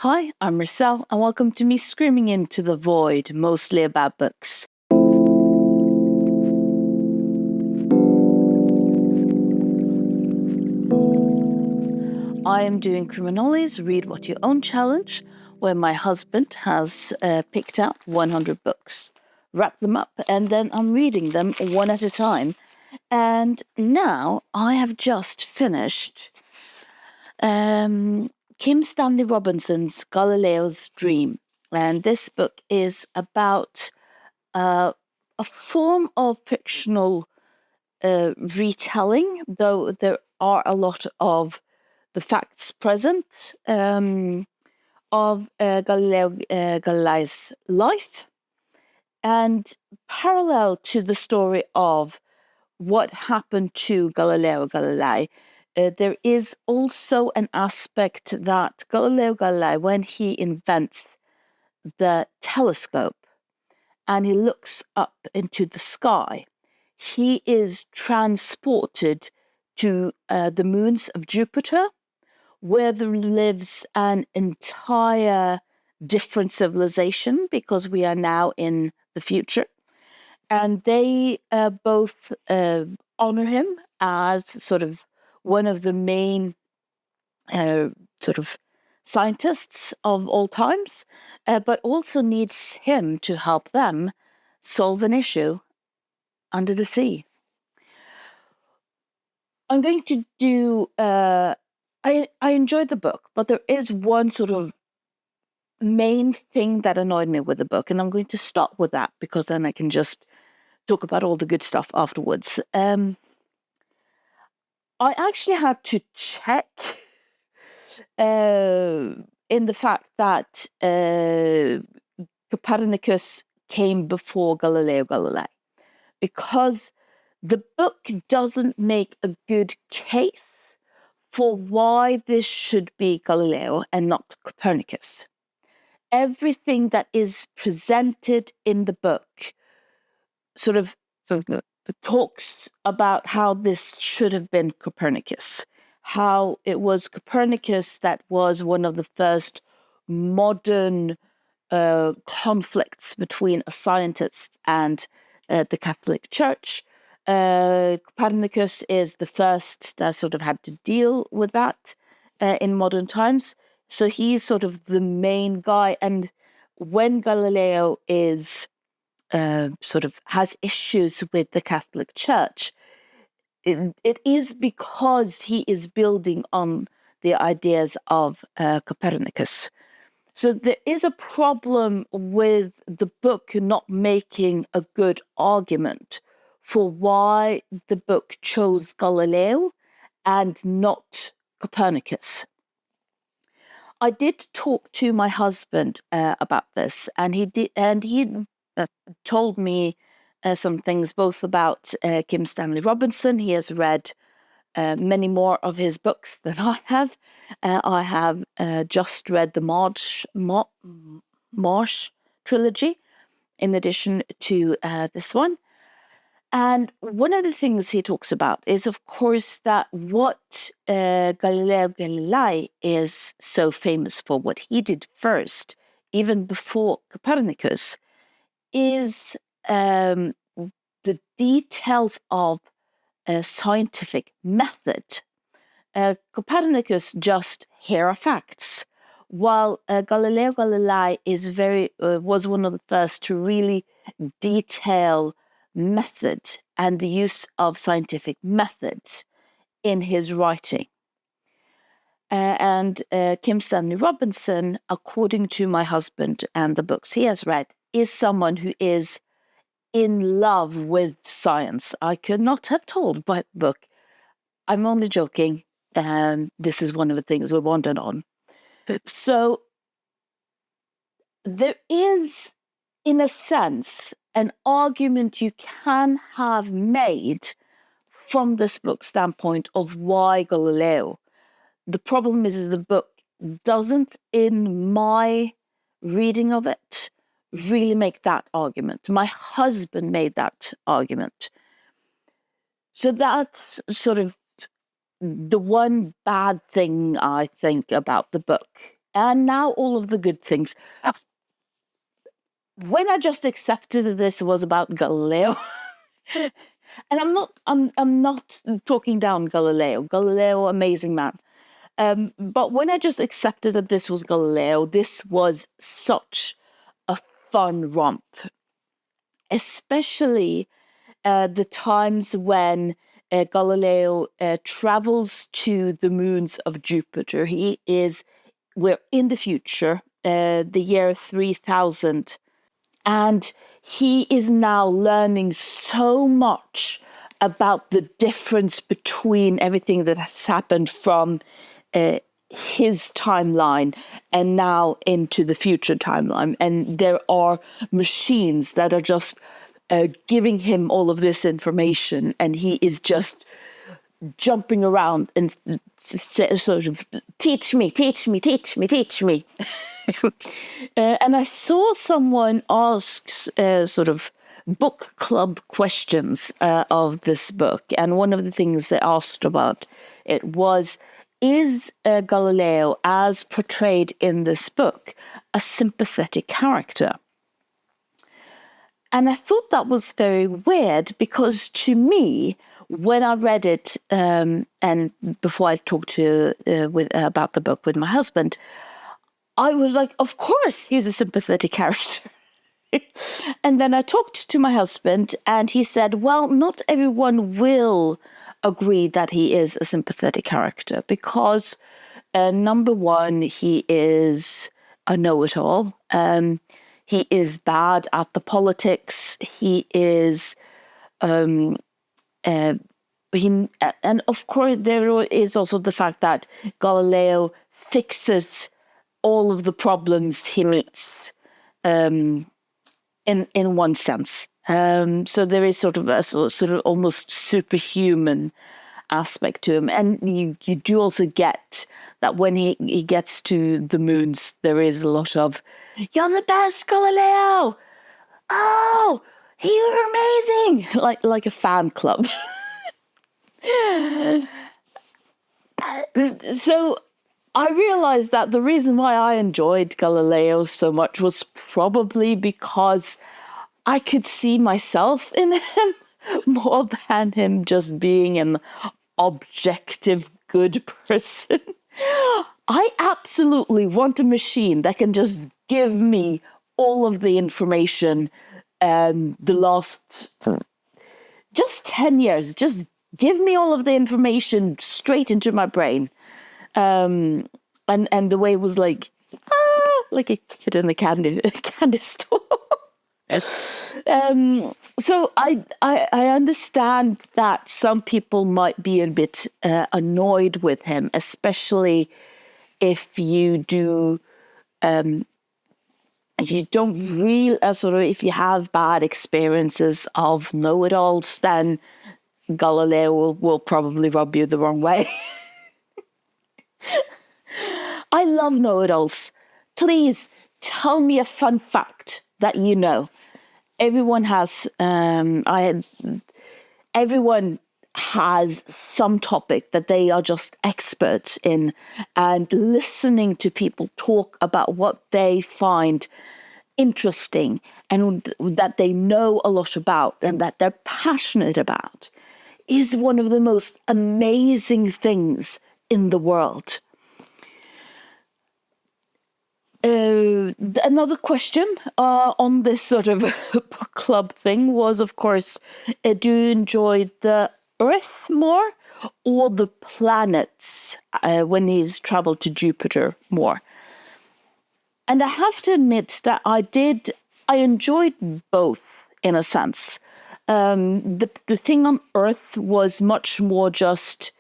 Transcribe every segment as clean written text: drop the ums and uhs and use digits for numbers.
Hi, I'm Marcel, and welcome to me screaming into the void, mostly about books. I am doing Criminology's Read What You Own challenge, where my husband has picked out 100 books, wrapped them up, and then I'm reading them one at a time. And now I have just finished Kim Stanley Robinson's Galileo's Dream. And this book is about a form of fictional retelling, though there are a lot of the facts present of Galileo Galilei's life, and parallel to the story of what happened to Galileo Galilei, there is also an aspect that Galileo Galilei, when he invents the telescope and he looks up into the sky, he is transported to the moons of Jupiter, where there lives an entire different civilization, because we are now in the future. And they both honor him as sort of one of the main sort of scientists of all times, but also needs him to help them solve an issue under the sea. I'm going to do. I enjoyed the book, but there is one sort of main thing that annoyed me with the book, and I'm going to stop with that because then I can just talk about all the good stuff afterwards. I actually had to check in the fact that Copernicus came before Galileo Galilei, because the book doesn't make a good case for why this should be Galileo and not Copernicus. Everything that is presented in the book sort of talks about how this should have been Copernicus, how it was Copernicus that was one of the first modern conflicts between a scientist and the Catholic Church. Copernicus is the first that sort of had to deal with that in modern times. So he's sort of the main guy. And when Galileo is sort of has issues with the Catholic Church, it is because he is building on the ideas of Copernicus. So there is a problem with the book not making a good argument for why the book chose Galileo and not Copernicus. I did talk to my husband about this, and he told me some things both about Kim Stanley Robinson. He has read many more of his books than I have. I have just read the Marsh trilogy in addition to this one. And one of the things he talks about is, of course, that what Galileo Galilei is so famous for, what he did first, even before Copernicus, is the details of a scientific method. Copernicus just here are facts, while Galileo Galilei is was one of the first to really detail method and the use of scientific methods in his writing. And Kim Stanley Robinson, according to my husband and the books he has read, is someone who is in love with science. I could not have told by the book. I'm only joking, and this is one of the things we're wondering on. So there is, in a sense, an argument you can have made from this book standpoint of why Galileo. The problem is the book doesn't, in my reading of it, really make that argument. My husband made that argument. So that's sort of the one bad thing I think about the book. and now all of the good things. When I just accepted that this was about Galileo, and I'm not talking down Galileo. Galileo, amazing man. But when I just accepted that this was Galileo, this was such a fun romp, especially the times when Galileo travels to the moons of Jupiter. We're in the future, the year 3000, and he is now learning so much about the difference between everything that has happened from his timeline and now into the future timeline. And there are machines that are just giving him all of this information, and he is just jumping around and sort of, teach me. And I saw someone ask sort of book club questions of this book. And one of the things they asked about it was, is Galileo, as portrayed in this book, a sympathetic character? And I thought that was very weird, because to me, when I read it, and before I talked about the book with my husband, I was like, of course he's a sympathetic character. And then I talked to my husband, and he said, well, not everyone will agree that he is a sympathetic character, because number one, he is a know-it-all. He is bad at the politics. He is, and of course, there is also the fact that Galileo fixes all of the problems he meets, in one sense. So there is sort of a sort of almost superhuman aspect to him, and you do also get that when he gets to the moons, there is a lot of, "You're the best, Galileo! Oh, you're amazing!" like a fan club. So I realized that the reason why I enjoyed Galileo so much was probably because I could see myself in him more than him just being an objective good person. I absolutely want a machine that can just give me all of the information the last just 10 years. Just give me all of the information straight into my brain. And the way it was like a kid in a candy store. So I understand that some people might be a bit annoyed with him, especially if you don't really sort of, if you have bad experiences of know-it-alls, then Galileo will probably rub you the wrong way. I love know-it-alls. Please tell me a fun fact that you know. Everyone has everyone has some topic that they are just experts in, and listening to people talk about what they find interesting and that they know a lot about and that they're passionate about is one of the most amazing things in the world. Another question on this sort of book club thing was, of course, do you enjoy the Earth more or the planets when he's traveled to Jupiter more? And I have to admit that I enjoyed both in a sense. The thing on Earth was much more just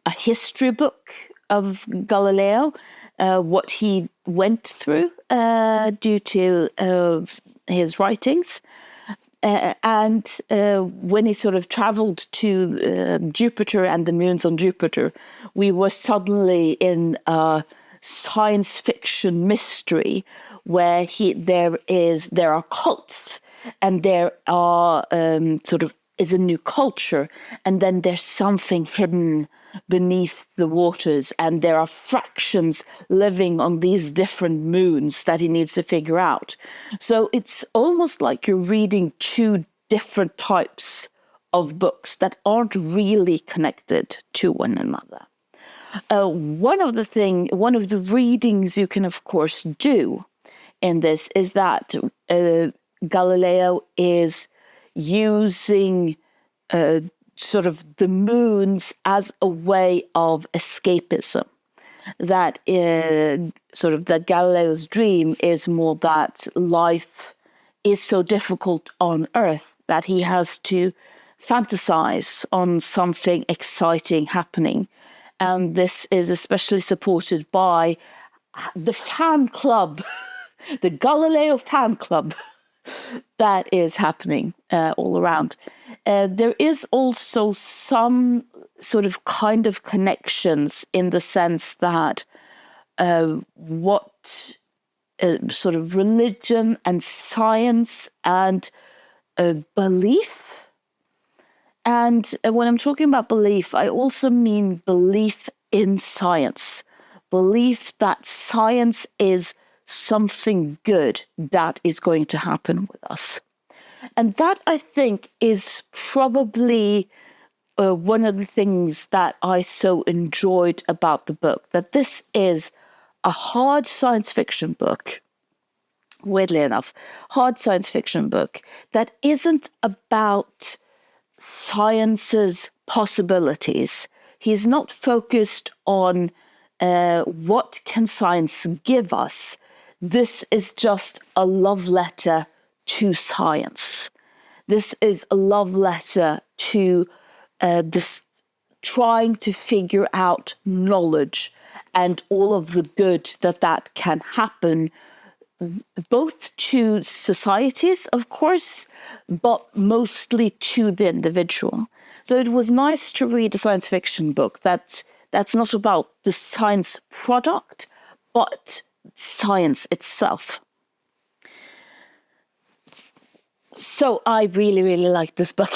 a history book of Galileo, what he went through due to his writings. And when he sort of traveled to Jupiter and the moons on Jupiter, we were suddenly in a science fiction mystery where there are cults, and there are sort of is a new culture, and then there's something hidden beneath the waters, and there are fractions living on these different moons that he needs to figure out. So it's almost like you're reading two different types of books that aren't really connected to one another. One of the readings you can, of course, do in this is that Galileo is using sort of the moons as a way of escapism. That that Galileo's dream is more that life is so difficult on Earth that he has to fantasize on something exciting happening. And this is especially supported by the fan club, the Galileo fan club that is happening all around. There is also some sort of kind of connections in the sense that what sort of religion and science and belief. And when I'm talking about belief, I also mean belief in science. Belief that science is something good that is going to happen with us. And that, I think, is probably one of the things that I so enjoyed about the book, that this is a hard science fiction book, weirdly enough, hard science fiction book that isn't about science's possibilities. He's not focused on what can science give us. This is just a love letter to science. This is a love letter to this trying to figure out knowledge and all of the good that can happen, both to societies, of course, but mostly to the individual. So it was nice to read a science fiction book that's not about the science product, but science itself. So I really, really like this book.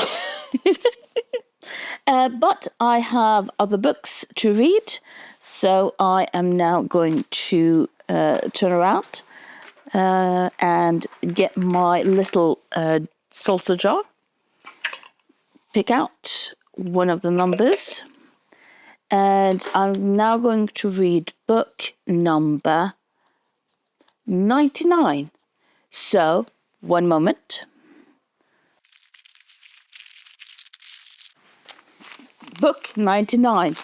But I have other books to read, so I am now going to turn around and get my little salsa jar, pick out one of the numbers, and I'm now going to read book number 99. So, one moment. Book 99.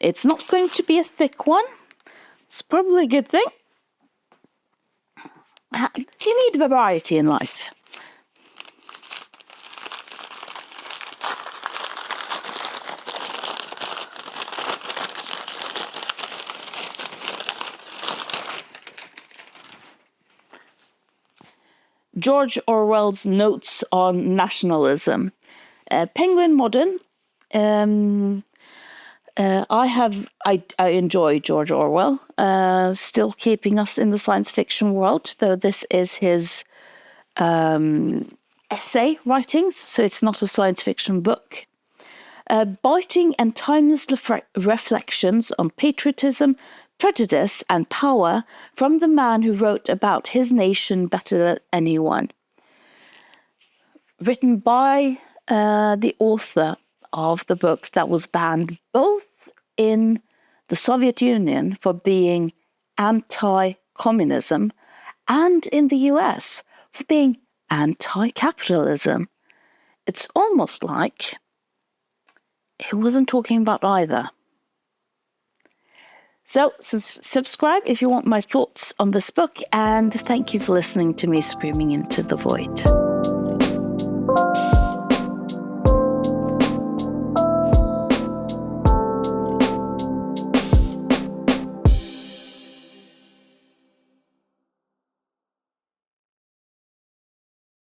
It's not going to be a thick one. It's probably a good thing. You need variety in life. George Orwell's Notes on Nationalism. Penguin Modern. I enjoy George Orwell, still keeping us in the science fiction world, though this is his essay writings, so it's not a science fiction book. Biting and timeless reflections on patriotism, prejudice, and power from the man who wrote about his nation better than anyone. Written by the author of the book that was banned both in the Soviet Union for being anti-communism and in the US for being anti-capitalism. It's almost like he wasn't talking about either. So subscribe if you want my thoughts on this book, and thank you for listening to me screaming into the void.